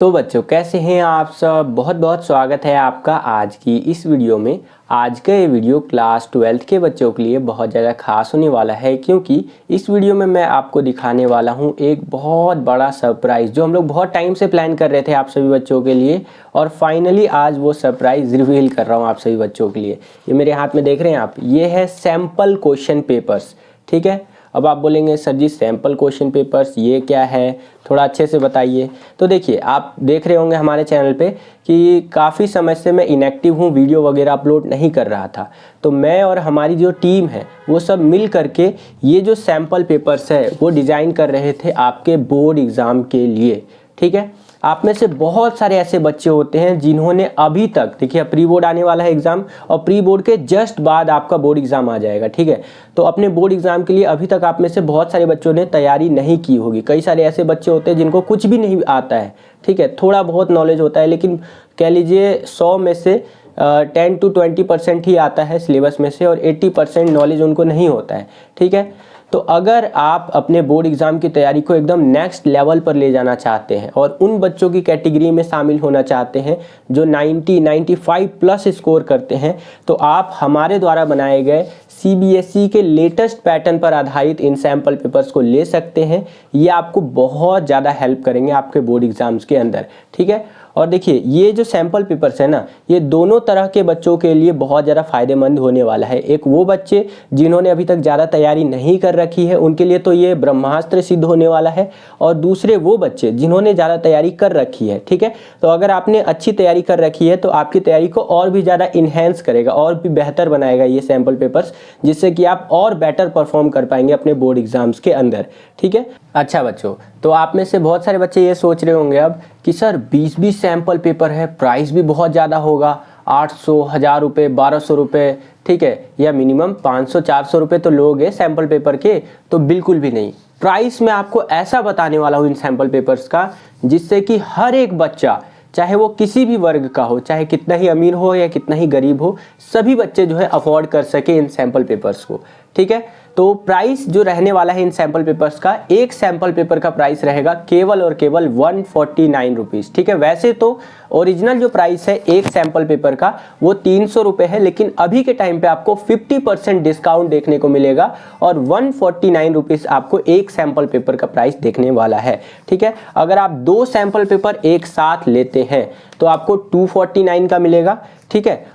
तो बच्चों कैसे हैं आप सब। बहुत बहुत स्वागत है आपका आज की इस वीडियो में। आज का ये वीडियो क्लास 12th के बच्चों के लिए बहुत ज़्यादा खास होने वाला है, क्योंकि इस वीडियो में मैं आपको दिखाने वाला हूँ एक बहुत बड़ा सरप्राइज़ जो हम लोग बहुत टाइम से प्लान कर रहे थे आप सभी बच्चों के लिए, और फाइनली आज वो सरप्राइज़ रिवील कर रहा हूँ आप सभी बच्चों के लिए। ये मेरे हाथ में देख रहे हैं आप, ये है सैम्पल क्वेश्चन पेपर्स। ठीक है, अब आप बोलेंगे सर जी सैम्पल क्वेश्चन पेपर्स ये क्या है, थोड़ा अच्छे से बताइए। तो देखिए, आप देख रहे होंगे हमारे चैनल पे कि काफ़ी समय से मैं इनएक्टिव हूँ, वीडियो वगैरह अपलोड नहीं कर रहा था। तो मैं और हमारी जो टीम है वो सब मिल करके ये जो सैम्पल पेपर्स है वो डिज़ाइन कर रहे थे आपके बोर्ड एग्ज़ाम के लिए। ठीक है, आप में से बहुत सारे ऐसे बच्चे होते हैं जिन्होंने अभी तक, देखिए प्री बोर्ड आने वाला है एग्ज़ाम, और प्री बोर्ड के जस्ट बाद आपका बोर्ड एग्ज़ाम आ जाएगा। ठीक है, तो अपने बोर्ड एग्ज़ाम के लिए अभी तक आप में से बहुत सारे बच्चों ने तैयारी नहीं की होगी। कई सारे ऐसे बच्चे होते हैं जिनको कुछ भी नहीं आता है। ठीक है, थोड़ा बहुत नॉलेज होता है, लेकिन कह लीजिए 100 में से 10 to 20% ही आता है सिलेबस में से, और 80% नॉलेज उनको नहीं होता है। ठीक है, तो अगर आप अपने बोर्ड एग्ज़ाम की तैयारी को एकदम नेक्स्ट लेवल पर ले जाना चाहते हैं और उन बच्चों की कैटेगरी में शामिल होना चाहते हैं जो 95 प्लस स्कोर करते हैं, तो आप हमारे द्वारा बनाए गए CBSE के लेटेस्ट पैटर्न पर आधारित इन सैम्पल पेपर्स को ले सकते हैं। ये आपको बहुत ज़्यादा हेल्प करेंगे आपके बोर्ड एग्ज़ाम्स के अंदर। ठीक है, और देखिए ये जो सैम्पल पेपर्स है ना, ये दोनों तरह के बच्चों के लिए बहुत ज़्यादा फ़ायदेमंद होने वाला है। एक वो बच्चे जिन्होंने अभी तक ज़्यादा तैयारी नहीं कर रखी है उनके लिए तो ये ब्रह्मास्त्र सिद्ध होने वाला है, और दूसरे वो बच्चे जिन्होंने ज़्यादा तैयारी कर रखी है। ठीक है, तो अगर आपने अच्छी तैयारी कर रखी है तो आपकी तैयारी को और भी ज़्यादा इन्हेंस करेगा और भी बेहतर बनाएगा ये सैम्पल पेपर्स, जिससे कि आप और बेटर परफॉर्म कर पाएंगे अपने बोर्ड एग्ज़ाम्स के अंदर। ठीक है, अच्छा बच्चों, तो आप में से बहुत सारे बच्चे ये सोच रहे होंगे अब कि सर 20-20 सैम्पल पेपर है, प्राइस भी बहुत ज़्यादा होगा, 800, 1000 रुपये, 1200 रुपये, ठीक है, या मिनिमम 500-400 रुपये तो लोगे सैम्पल पेपर के। तो बिल्कुल भी नहीं, प्राइस मैं आपको ऐसा बताने वाला हूँ इन सैम्पल पेपर्स का जिससे कि हर एक बच्चा, चाहे वो किसी भी वर्ग का हो, चाहे कितना ही अमीर हो या कितना ही गरीब हो, सभी बच्चे जो है अफोर्ड कर सके इन सैम्पल पेपर्स को। ठीक है, तो प्राइस जो रहने वाला है इन सैम्पल पेपर्स का, एक सैम्पल पेपर का प्राइस रहेगा केवल और केवल 149 रुपीज़। ठीक है, वैसे तो ओरिजिनल जो प्राइस है एक सैम्पल पेपर का वो 300 रुपये है, लेकिन अभी के टाइम पे आपको 50% डिस्काउंट देखने को मिलेगा और 149 रुपीज़ आपको एक सैम्पल पेपर का प्राइस देखने वाला है। ठीक है, अगर आप 2 सैम्पल पेपर एक साथ लेते हैं तो आपको 249 का मिलेगा। ठीक है,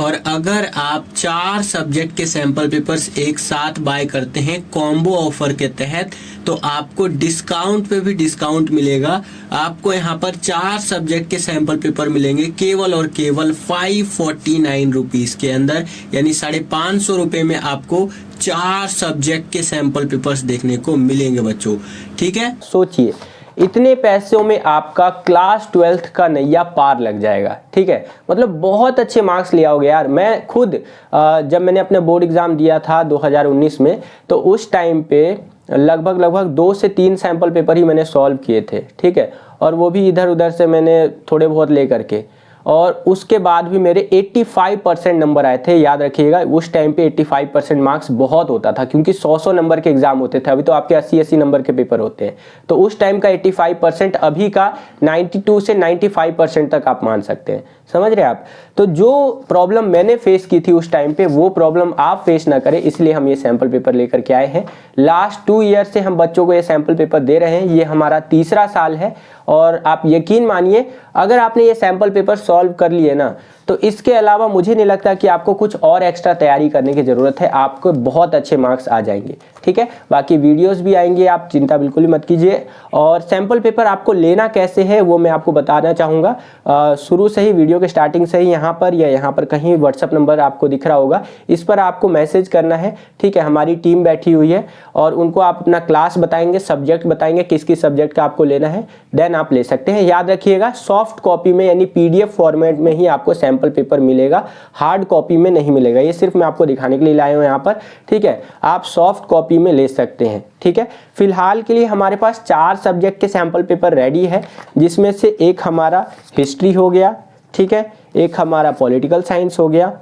और अगर आप 4 सब्जेक्ट के सैम्पल पेपर्स एक साथ बाय करते हैं कॉम्बो ऑफर के तहत, तो आपको डिस्काउंट पे भी डिस्काउंट मिलेगा। आपको यहाँ पर 4 सब्जेक्ट के सैम्पल पेपर मिलेंगे केवल और केवल 549 रुपीज़ के अंदर, यानी 550 रुपये में आपको 4 सब्जेक्ट के सैम्पल पेपर्स देखने को मिलेंगे बच्चों। ठीक है, सोचिए इतने पैसों में आपका क्लास 12th का नैया पार लग जाएगा। ठीक है, मतलब बहुत अच्छे मार्क्स ले आओगे यार। मैं खुद जब मैंने अपने बोर्ड एग्ज़ाम दिया था 2019 में, तो उस टाइम पे लगभग 2 से 3 सैम्पल पेपर ही मैंने सॉल्व किए थे। ठीक है, और वो भी इधर उधर से मैंने थोड़े बहुत ले करके, और उसके बाद भी मेरे 85% नंबर आए थे। याद रखिएगा उस टाइम पे 85% मार्क्स बहुत होता था, क्योंकि 100 नंबर के एग्जाम होते थे, अभी तो आपके 80 नंबर के पेपर होते हैं। तो उस टाइम का 85% अभी का 92 से 95% तक आप मान सकते हैं। समझ रहे हैं आप? तो जो प्रॉब्लम मैंने फेस की थी उस टाइम पे, वो प्रॉब्लम आप फेस ना करें, इसलिए हम ये सैम्पल पेपर लेकर के आए हैं। लास्ट 2 ईयर से हम बच्चों को ये सैम्पल पेपर दे रहे हैं, ये हमारा तीसरा साल है। और आप यकीन मानिए, अगर आपने ये सैम्पल पेपर सॉल्व कर लिए ना, तो इसके अलावा मुझे नहीं लगता कि आपको कुछ और एक्स्ट्रा तैयारी करने की ज़रूरत है, आपको बहुत अच्छे मार्क्स आ जाएंगे। ठीक है, बाकी वीडियोस भी आएंगे, आप चिंता बिल्कुल ही मत कीजिए। और सैम्पल पेपर आपको लेना कैसे है वो मैं आपको बताना चाहूँगा। शुरू से ही, वीडियो के स्टार्टिंग से ही, यहाँ पर या यहाँ पर कहीं व्हाट्सअप नंबर आपको दिख रहा होगा, इस पर आपको मैसेज करना है। ठीक है, हमारी टीम बैठी हुई है और उनको आप अपना क्लास बताएंगे, सब्जेक्ट बताएंगे, किस किस सब्जेक्ट का आपको लेना है, देन आप ले सकते हैं। याद रखिएगा सॉफ्ट कॉपी में यानी PDF फॉर्मेट में ही आपको सैम्पल पेपर मिलेगा, हार्ड कॉपी में नहीं मिलेगा। ये सिर्फ मैं आपको दिखाने के लिए लाया हूँ यहाँ पर। ठीक है, आप सॉफ्ट कॉपी में ले सकते हैं। ठीक है, फिलहाल के लिए हमारे पास 4 सब्जेक्ट के सैम्पल पेपर रेडी है, जिसमें से एक हमारा हिस्ट्री हो गया, ठीक है, एक हमारा पॉलिटिकल साइंस हो गया,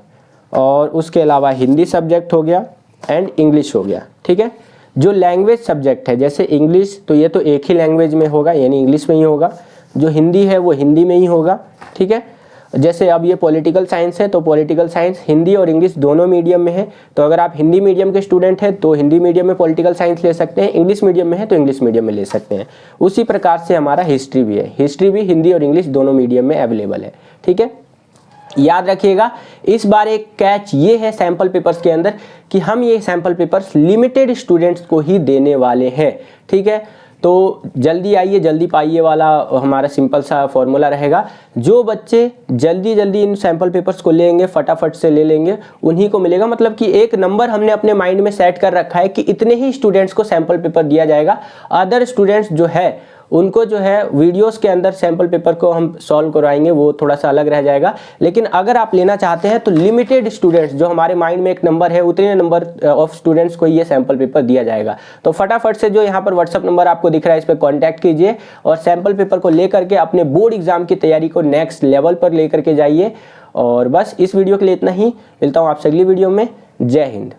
और उसके अलावा हिंदी सब्जेक्ट हो गया एंड इंग्लिश हो गया। ठीक है, जो लैंग्वेज सब्जेक्ट है जैसे इंग्लिश, तो ये तो एक ही लैंग्वेज में होगा यानी इंग्लिश में ही होगा। जो हिंदी है वो हिंदी में ही होगा, ठीक है। जैसे अब ये पॉलिटिकल साइंस है तो पॉलिटिकल साइंस हिंदी और इंग्लिश दोनों मीडियम में है, तो अगर आप हिंदी मीडियम के स्टूडेंट हैं तो हिंदी मीडियम में पॉलिटिकल साइंस ले सकते हैं, इंग्लिश मीडियम में है तो इंग्लिश मीडियम में ले सकते हैं। उसी प्रकार से हमारा हिस्ट्री भी है, हिस्ट्री भी हिंदी और इंग्लिश दोनों मीडियम में अवेलेबल है, ठीक है। याद रखिएगा इस बार एक कैच ये है सैंपल पेपर्स के अंदर कि हम ये सैंपल पेपर्स लिमिटेड स्टूडेंट्स को ही देने वाले हैं, ठीक है। तो जल्दी आइए जल्दी पाइए वाला हमारा सिंपल सा फॉर्मूला रहेगा। जो बच्चे जल्दी जल्दी इन सैंपल पेपर्स को लेंगे, फटाफट से ले लेंगे, उन्हीं को मिलेगा। मतलब कि एक नंबर हमने अपने माइंड में सेट कर रखा है कि इतने ही स्टूडेंट्स को सैंपल पेपर दिया जाएगा। अदर स्टूडेंट्स जो है उनको जो है वीडियोस के अंदर सैंपल पेपर को हम सॉल्व करवाएंगे, वो थोड़ा सा अलग रह जाएगा। लेकिन अगर आप लेना चाहते हैं तो लिमिटेड स्टूडेंट्स जो हमारे माइंड में एक नंबर है उतने नंबर ऑफ स्टूडेंट्स को ये सैंपल पेपर दिया जाएगा। तो फटाफट से जो यहाँ पर व्हाट्सअप नंबर आपको दिख रहा है इस पर कॉन्टैक्ट कीजिए और सैंपल पेपर को लेकर के अपने बोर्ड एग्जाम की तैयारी को नेक्स्ट लेवल पर लेकर के जाइए। और बस इस वीडियो के लिए इतना ही, मिलता हूँ आपसे अगली वीडियो में। जय हिंद।